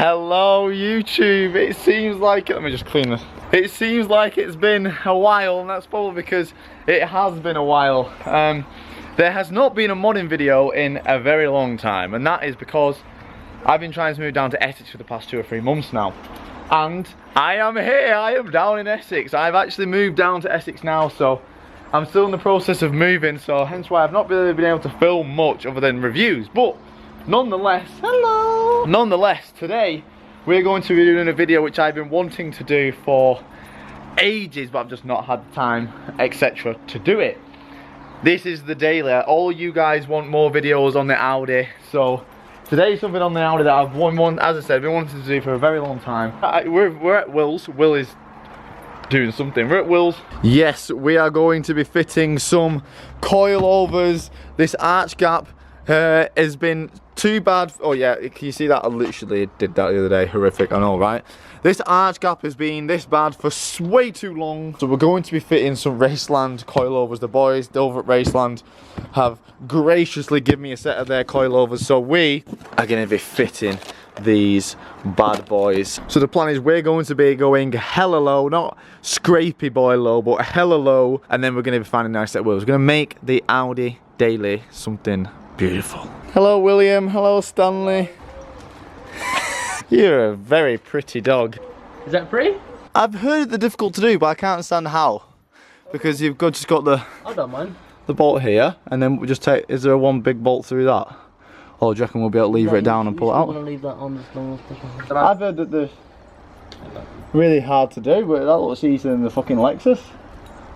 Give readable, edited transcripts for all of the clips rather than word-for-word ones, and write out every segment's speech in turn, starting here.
Hello YouTube, it seems like, let me just clean this. It seems like it's been a while, and that's probably because it has been a while. There has not been a modding video in a very long time, and that is because I've been trying to move down to Essex for the past 2 or 3 months now. And I am here, I am down in Essex. I've actually moved down to Essex now, so I'm still in the process of moving, so hence why I've not really been able to film much other than reviews. But nonetheless, hello! Nonetheless, today we're going to be doing a video which I've been wanting to do for ages, but I've just not had the time, etc. to do it. This is the daily. All you guys want more videos on the Audi, so today's something on the Audi that I've as I said, been wanting to do for a very long time. We're at Will's. Will is doing something. We're at Will's. Yes, we are going to be fitting some coilovers. This arch gap has been too bad. Oh yeah, can you see that? I literally did that the other day. Horrific, I know, right? This arch gap has been this bad for way too long. So we're going to be fitting some Raceland coilovers. The boys over at Raceland have graciously given me a set of their coilovers. So we are going to be fitting these bad boys. So the plan is we're going to be going hella low, not scrapey boy low, but hella low. And then we're going to be finding a nice set of wheels. We're going to make the Audi daily something beautiful. Hello William, hello Stanley. You're a very pretty dog. Is that pretty? I've heard they're difficult to do, but I can't understand how. Because you've just got the I don't mind. The bolt here, and then we just take, is there one big bolt through that? Or do you reckon we'll be able to lever it down and pull it out? I'm gonna leave that on as long as I've heard that they're really hard to do, but that looks easier than the fucking Lexus.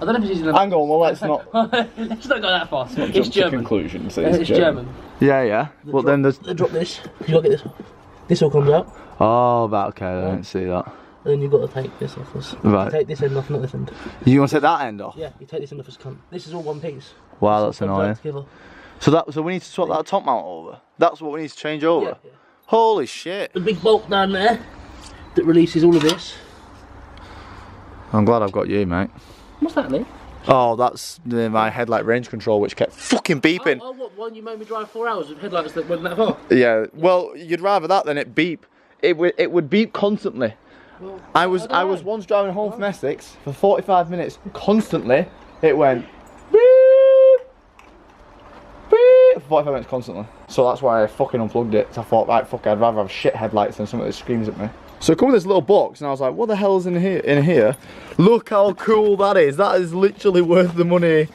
I don't know if it's easier than Hang on, well let's not let's not go that far. It's jump to German. conclusions. It's German. Yeah. Well then there's Drop this. You gotta get this. This all comes out. Oh, right, okay, I didn't see that. And then you've got to take this off us. Right. You take this end off, not this end. You want to take that end off? Yeah, you take this end off as cunt. This is all one piece. Wow, that's Comes out annoying. together. So we need to swap that top mount over? That's what we need to change over? Yeah. Holy shit. The big bolt down there that releases all of this. I'm glad I've got you, mate. What's that, Lee? Oh, that's my headlight range control, which kept fucking beeping. Oh, what one you made me drive 4 hours with headlights that wasn't that far? Yeah, well, you'd rather that than it beep. It would beep constantly. Well, I was once driving home from Essex for 45 minutes, constantly. It went beep, beep, for 45 minutes constantly. So that's why I fucking unplugged it. So I thought, right, fuck, I'd rather have shit headlights than something that screams at me. So I come with this little box, and I was like, what the hell is in here? Look how cool that is. That is literally worth the money.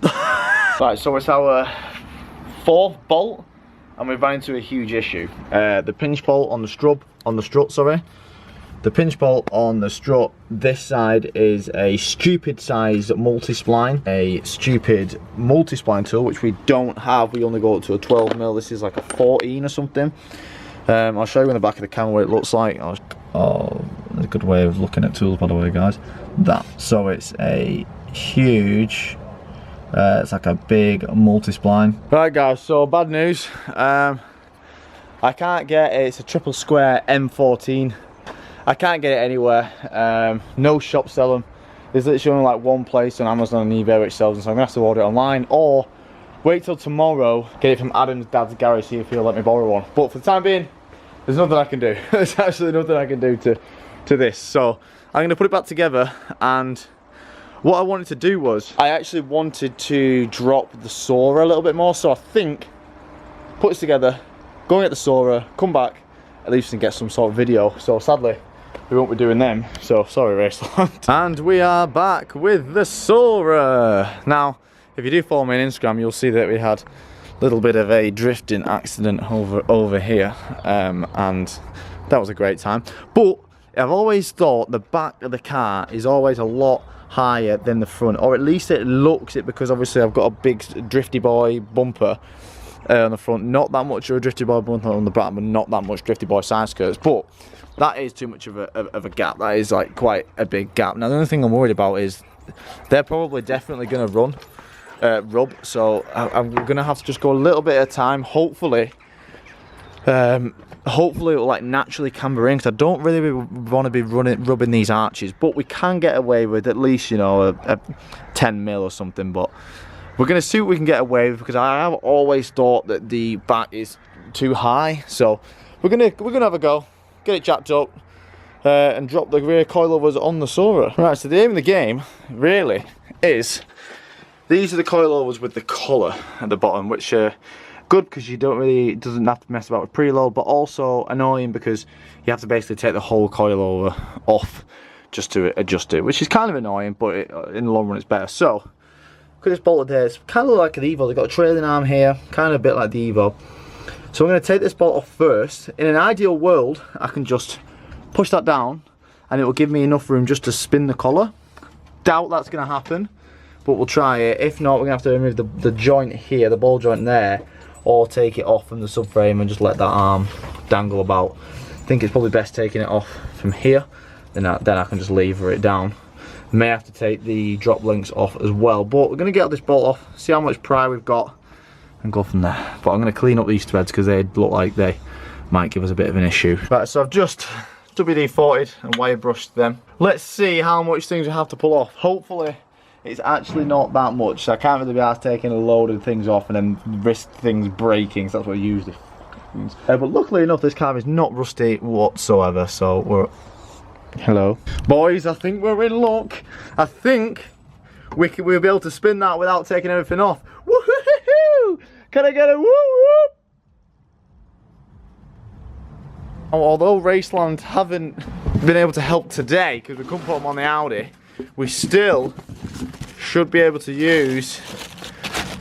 Right, so it's our 4th bolt, and we've run into a huge issue. The pinch bolt on the strut, sorry. The pinch bolt on the strut, this side is a stupid size multi-spline. A stupid multi-spline tool, which we don't have. We only go up to a 12mm. This is like a 14 or something. I'll show you in the back of the camera what it looks like. Oh, a good way of looking at tools, by the way, guys. That. So it's a huge, it's like a big multi-spline. Right, guys, so bad news. I can't get it. It's a triple square M14. I can't get it anywhere. No shop sell them. There's literally only like one place on Amazon and eBay which sells them, so I'm gonna have to order it online or wait till tomorrow, get it from Adam's dad's garage, see if he'll let me borrow one. But for the time being, there's nothing I can do. There's absolutely nothing I can do to this. So I'm going to put it back together, and what I wanted to do was, I actually wanted to drop the Soarer a little bit more. So I think, put this together, go and get the Soarer, come back, at least and get some sort of video. So sadly, we won't be doing them. So sorry, Raceland. And we are back with the Soarer. Now, if you do follow me on Instagram, you'll see that we had a little bit of a drifting accident over here, and that was a great time. But I've always thought the back of the car is always a lot higher than the front, or at least it looks it, because obviously I've got a big drifty boy bumper on the front, not that much of a drifty boy bumper on the back, but not that much drifty boy side skirts. But that is too much of a gap. That is like quite a big gap. Now the only thing I'm worried about is they're probably definitely going to rub, so I'm gonna have to just go a little bit at a time. Hopefully it'll like naturally camber in, because I don't really want to be rubbing these arches, but we can get away with at least, you know, a 10mm or something. But we're gonna see what we can get away with, because I have always thought that the back is too high. So we're gonna have a go. get it jacked up, and drop the rear coilovers on the Soarer. Right, so the aim of the game really is, these are the coilovers with the collar at the bottom, which are good because you don't really, doesn't have to mess about with preload, but also annoying because you have to basically take the whole coilover off just to adjust it, which is kind of annoying, but in the long run it's better. So, look at this bolt there, it's kind of like an Evo, they've got a trailing arm here, kind of a bit like the Evo. So I'm going to take this bolt off first. In an ideal world, I can just push that down and it will give me enough room just to spin the collar. Doubt that's going to happen, but we'll try it. If not, we're going to have to remove the joint here, the ball joint there, or take it off from the subframe and just let that arm dangle about. I think it's probably best taking it off from here, then I can just lever it down. May have to take the drop links off as well, but we're going to get this bolt off, see how much pry we've got, and go from there. But I'm going to clean up these threads because they look like they might give us a bit of an issue. Right, so I've just WD-40'd and wire brushed them. Let's see how much things we have to pull off. Hopefully it's actually not that much, so I can't really be asked taking a load of things off and then risk things breaking, so that's what I usually means. But luckily enough, this car is not rusty whatsoever, so we're... Hello. Boys, I think we're in luck. I think we'll be able to spin that without taking everything off. Woohoo! Can I get a woo-woo? Although Raceland haven't been able to help today because we couldn't put them on the Audi, we still should be able to use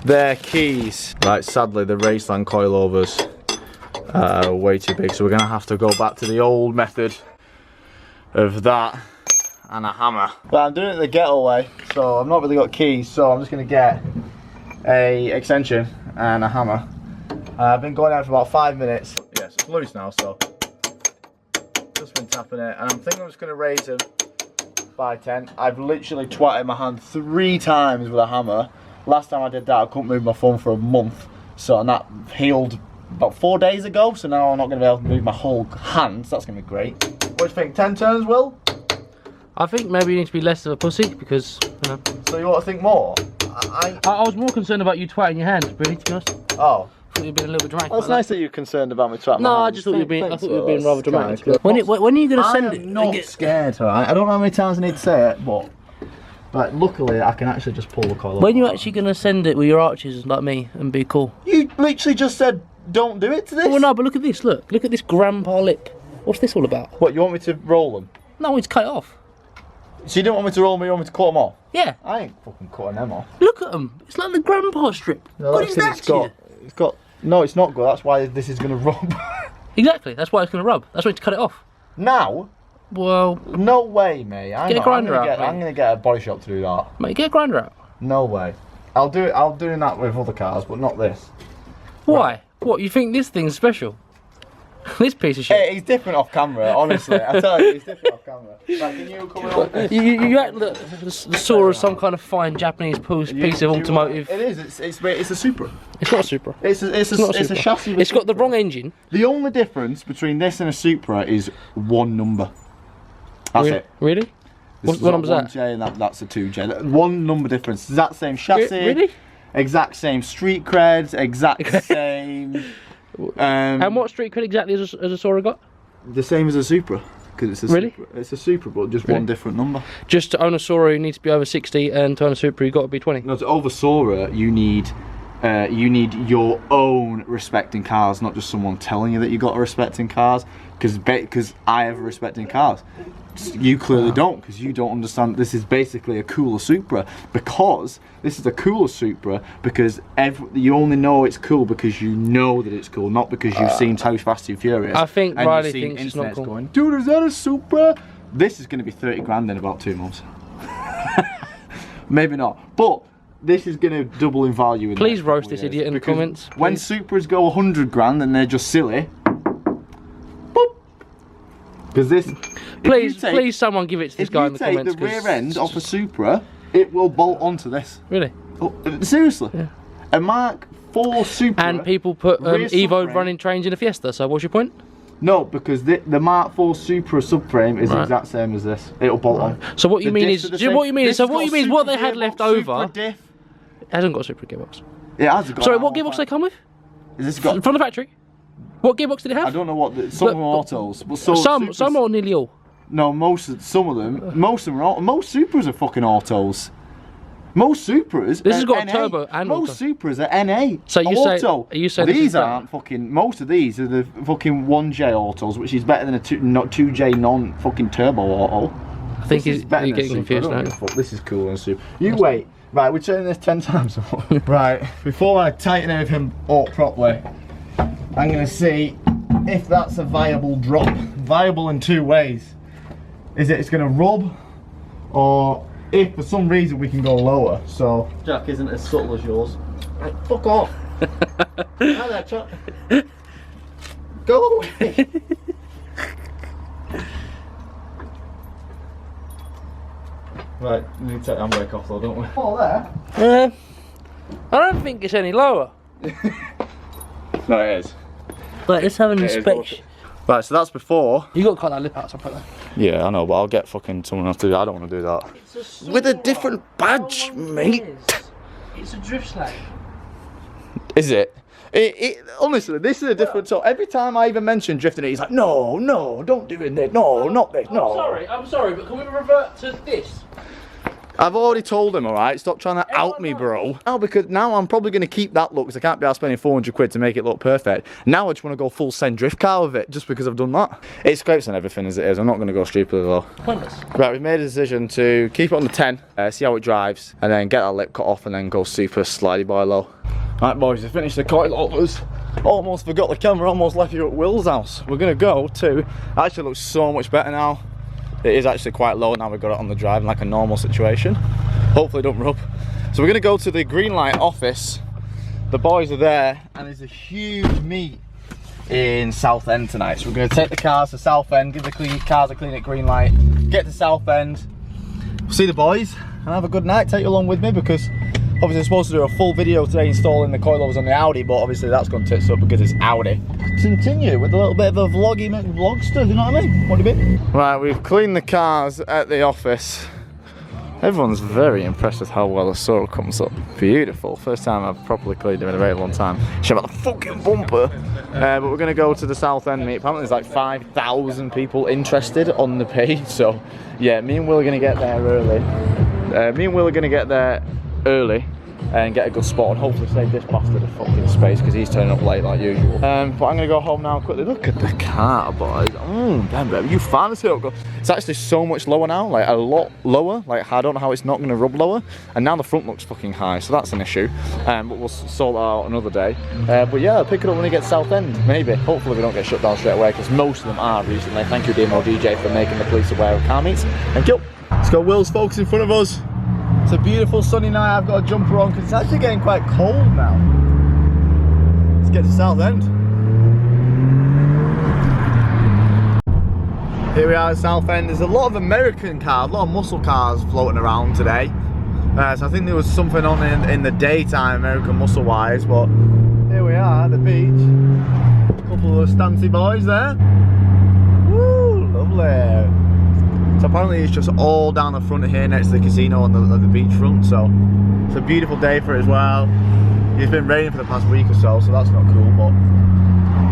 their keys. Right, sadly the Raceland coilovers are way too big, so we're going to have to go back to the old method of that and a hammer. But I'm doing it the getaway, so I've not really got keys, so I'm just going to get a extension and a hammer. I've been going out for about 5 minutes. Yes, it's loose now, so just been tapping it, and I'm thinking I'm just going to raise them by 10. I've literally twatted my hand 3 times with a hammer. Last time I did that, I couldn't move my thumb for a month, so, and that healed about 4 days ago, so now I'm not going to be able to move my whole hand, so that's going to be great. What do you think, 10 turns, Will? I think maybe you need to be less of a pussy because, you know. So you want to think more? I was more concerned about you twatting your hand, really, to be honest. Oh. I thought you'd been a little bit dramatic. Well, it's nice that you're concerned about me twatting my hand. No, I just thought you were being rather dramatic. When are you going to send it? I'm not scared, alright? I don't know how many times I need to say it, but luckily I can actually just pull the coil off. When are you actually going to send it with your arches like me and be cool? You literally just said don't do it to this. Oh no, but look at this, look at this grandpa lip. What's this all about? What, you want me to roll them? No, I want to cut it off. So you don't want me to roll them, you want me to cut them off? Yeah. I ain't fucking cutting them off. Look at them. It's like the grandpa strip. No, what is that it's got. No, it's not good. That's why this is going to rub. Exactly. That's why it's going to rub. That's why you need to cut it off. Now? Well. No way, mate. Get a grinder out. I'm going to get a body shop to do that. Mate, get a grinder out. No way. I'll do that with other cars, but not this. Why? Right. What? You think this thing's special? This piece of shit. He's different off camera, honestly. I tell you, he's different off camera. Like, can you come on? You act like the Soarer is some kind of fine Japanese piece of automotive. It is. It's a Supra. It's not a Supra. It's a chassis. It's got the wrong engine. The only difference between this and a Supra is one number. That's it. Really? What number's that? 1J and that's a 2J. One number difference. Exact same chassis. Really? Exact same street creds. Exact same. And what street cred exactly has a Soarer got? The same as a Supra, because it's a Supra. It's a Supra, but just one different number. Just to own a Soarer, you need to be over 60, and to own a Supra, you've got to be 20. No, to own a Soarer, you need your own respect in cars, not just someone telling you that you got a respect in cars. Because I have a respect in cars. You clearly don't, because you don't understand this is basically a cooler Supra. Because this is a cooler Supra, because you only know it's cool because you know that it's cool, not because you've seen How Fast and Furious. I think and Riley you've seen thinks it's not cool. Going, dude, is that a Supra? This is going to be 30 grand in about 2 months. Maybe not, but this is going to double in value. Please roast this idiot in the comments. Please. When Supras go 100 grand and they're just silly. Because this, please, someone give it to this guy in the comments. If you take the rear end off a Supra, it will bolt onto this. Really? Oh, seriously? Yeah. A Mark IV Supra. And people put Evo running trains in a Fiesta. So what's your point? No, because the Mark IV Supra subframe is the exact same as this. It'll bolt on. So what you mean is, what they had left over. It hasn't got a Supra gearbox. It has got. Sorry, what gearbox they come with? Is this got from the factory? What gearbox did it have? I don't know what. Some of them are autos, but some are nearly all. No, some of them are. Most Supras are fucking autos. Most Supras. This has got NA. a turbo and most Supras are NA. So you auto. Are you saying these aren't fucking? Most of these are the fucking 1J autos, which is better than a 2J non fucking turbo auto. I think you're getting confused now. This is cool and super. You wait. Right, we're turning this 10 times. Right, before I tighten everything up properly, I'm going to see if that's a viable drop. Viable in two ways. Is it it's going to rub, or if for some reason we can go lower. So Jack isn't as subtle as yours. right, fuck off. Hi there, Chuck. Go away. Right, we need to take the handbrake off though, don't we? Oh, there. I don't think it's any lower. No, it is. But let's have an inspection. Right, so that's before. You got to cut that lip out, so put that. Yeah, I know, but I'll get fucking someone else to do that. I don't want to do that. With a different badge, mate. It's a drift slag. Is it? Honestly, this is a different. So every time I even mention drifting, he's like, no, no, don't do it. No, not this. No. I'm sorry, but can we revert to this? I've already told him, alright, stop trying to out me, bro. Now, because now I'm probably going to keep that look, because I can't be out spending 400 quid to make it look perfect. Now I just want to go full send drift car with it, just because I've done that. It scrapes on everything as it is, I'm not going to go stupid though. Pointless. Right, we've made a decision to keep it on the 10, see how it drives, and then get that lip cut off and then go super slidey boy low. Right boys, we finished the coilovers. Almost forgot the camera, almost left you at Will's house. We're going to go to, actually looks so much better now. It is actually quite low now we've got it on the drive in like a normal situation. Hopefully it don't rub. So we're going to go to the Greenlight office. The boys are there and there's a huge meet in Southend tonight. So we're going to take the cars to Southend, give the cars a clean at Greenlight, get to Southend, see the boys and have a good night. Take you along with me because obviously I'm supposed to do a full video today installing the coilovers on the Audi, but obviously that's going to tits up because it's Audi. Continue with a little bit of a vloggy vlogster, you know what I mean? What do you mean? Right, we've cleaned the cars at the office. Everyone's very impressed with how well the Soarer comes up. Beautiful. First time I've properly cleaned him in a very long time. Shit about the fucking bumper. But we're going to go to the Southend meet. Apparently there's like 5,000 people interested on the page. So yeah, me and Will are going to get there early. And get a good spot and hopefully save this bastard a fucking space because he's turning up late like usual. But I'm going to go home now quickly. Look at the car, boys. Damn, baby, you fancy it? It's actually so much lower now, like a lot lower. Like I don't know how it's not going to rub lower. And now the front looks fucking high, so that's an issue. But we'll sort that out another day. But yeah, I'll pick it up when we get Southend, maybe. Hopefully we don't get shut down straight away because most of them are recently. Thank you, DMO DJ, for making the police aware of car meets. Thank you. Let's go, Will's folks in front of us. It's a beautiful sunny night. I've got a jumper on because it's actually getting quite cold now. Let's get to Southend. Here we are at Southend. There's a lot of American cars, a lot of muscle cars floating around today. So I think there was something on in the daytime, American muscle wise, but here we are at the beach. A couple of stancy boys there. Woo, lovely. So apparently it's just all down the front of here next to the casino on the beachfront, so it's a beautiful day for it as well. It's been raining for the past week or so that's not cool, but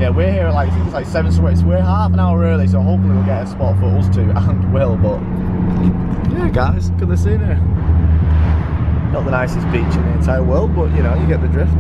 yeah, we're here at like, I think it's like 7, so we're half an hour early, so hopefully we'll get a spot for us two and Will, but yeah guys, good to see you. Not the nicest beach in the entire world, but you know, you get the drift.